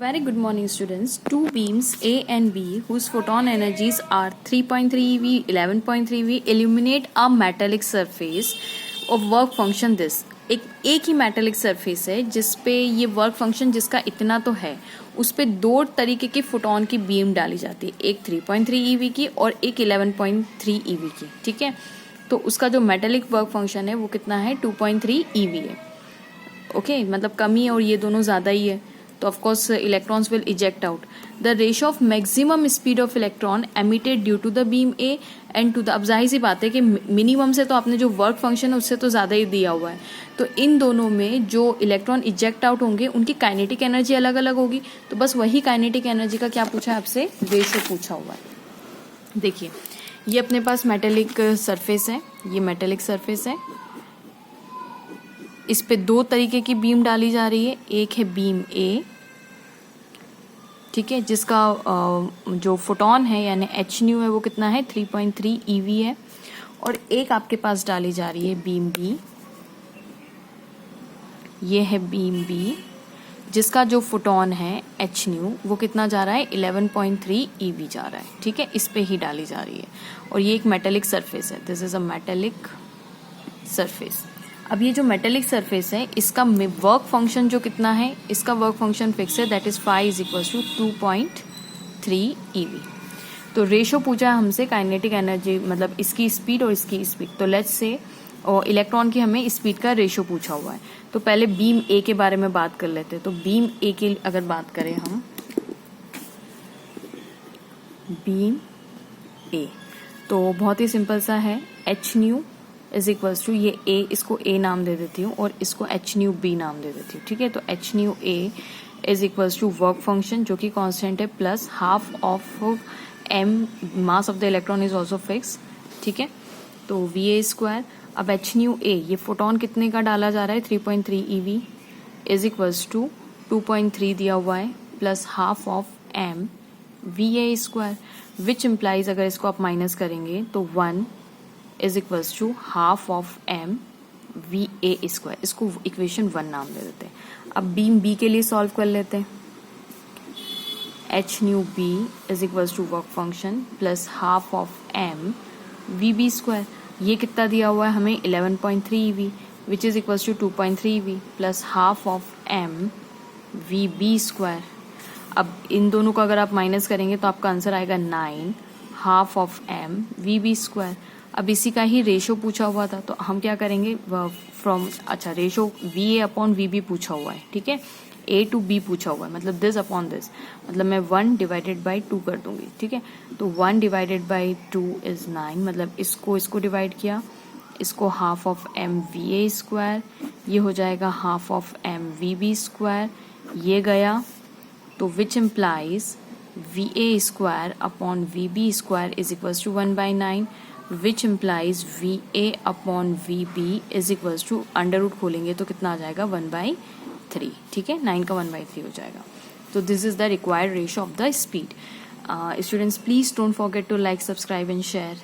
Very good morning, students. Two beams A and B, whose photon energies are 3.3 eV, 11.3 eV, illuminate a metallic surface of work function this. एक ही metallic surface है जिस पे ये work function जिसका इतना तो है, उस पे दो तरीके की फोटोन की बीम डाली जाती है, एक 3.3 ईवी की और एक 11.3 ईवी की. ठीक है, तो उसका जो मेटेलिक वर्क फंक्शन है वो कितना है, 2.3 ईवी है. ओके, मतलब कमी और ये दोनों ज़्यादा ही है, तो of course electrons will eject out. The ratio of maximum speed of electron emitted due to the beam A and to the, अब जाहिर सी बात है कि मिनिमम से तो आपने जो वर्क फंक्शन है उससे तो ज़्यादा ही दिया हुआ है, तो इन दोनों में जो इलेक्ट्रॉन इजेक्ट आउट होंगे उनकी काइनेटिक एनर्जी अलग अलग होगी. तो बस वही काइनेटिक एनर्जी का क्या पूछा है आपसे, रेशियो पूछा हुआ है. देखिए, ये अपने पास मेटेलिक सरफेस है, ये मेटेलिक सरफेस है, इस पे दो तरीके की बीम डाली जा रही है. एक है बीम ए, ठीक है, जिसका जो फोटोन है यानी एच न्यू है वो कितना है, 3.3 ईवी है. और एक आपके पास डाली जा रही है बीम बी, ये है बीम बी, जिसका जो फोटोन है एच न्यू वो कितना जा रहा है, 11.3 ईवी जा रहा है. ठीक है, इस पे ही डाली जा रही है. और ये एक मेटेलिक सरफेस है, this is a metallic surface. अब ये जो मेटेलिक सरफेस है इसका वर्क फंक्शन जो कितना है, इसका वर्क फंक्शन फिक्स है, that is phi is equal to 2.3 eV. तो रेशो पूछा है हमसे काइनेटिक एनर्जी, मतलब इसकी स्पीड और इसकी स्पीड. तो लेट्स से और इलेक्ट्रॉन की हमें स्पीड का रेशो पूछा हुआ है. तो पहले बीम ए के बारे में बात कर लेते हैं. तो बीम ए की अगर बात करें हम, बीम ए तो बहुत ही सिंपल सा है, h nu is equals to, ये ए, इसको ए नाम दे देती हूँ और इसको एच न्यू बी नाम दे देती हूँ. ठीक है, तो h nu A is equals to work function जो कि कांस्टेंट है plus half of m, mass of the electron is also fix. ठीक है, तो वी ए स्क्वायर. अब एच न्यू ए, ये फोटोन कितने का डाला जा रहा है, 3.3 ईवी इज इक्वल्स टू 2.3 दिया हुआ है plus half of m v A square, which implies अगर इसको आप माइनस करेंगे तो 1 is equals to half of m v A square. इसको इक्वेशन 1 नाम दे देते हैं. अब बीम बी के लिए सॉल्व कर लेते हैं. H nu B is equals to work function plus half of m v B square. ये कितना दिया हुआ है हमें, 11.3 eV which is equals to 2.3 eV plus half of m v B square. अब इन दोनों को अगर आप माइनस करेंगे तो आपका आंसर आएगा 9 half of m v B square. अब इसी का ही रेशो पूछा हुआ था, तो हम क्या करेंगे फ्रॉम, अच्छा ratio v A upon v B पूछा हुआ है. ठीक है, ए टू बी पूछा हुआ है, मतलब दिस अपॉन दिस, मतलब मैं 1 डिवाइडेड बाई 2 कर दूंगी. ठीक है, तो 1 डिवाइडेड बाई 2 इज 9, मतलब इसको डिवाइड किया, इसको half of m v A square, ये हो जाएगा half of m v B square, ये गया, तो which implies v A square upon v B square is equals to 1/9, which implies v A upon v B is equals to, under root खोलेंगे तो कितना आ जाएगा, 1/3. ठीक है, 9 का 1/3 हो जाएगा. तो this is the required ratio of the speed. Students please don't forget to like, subscribe and share.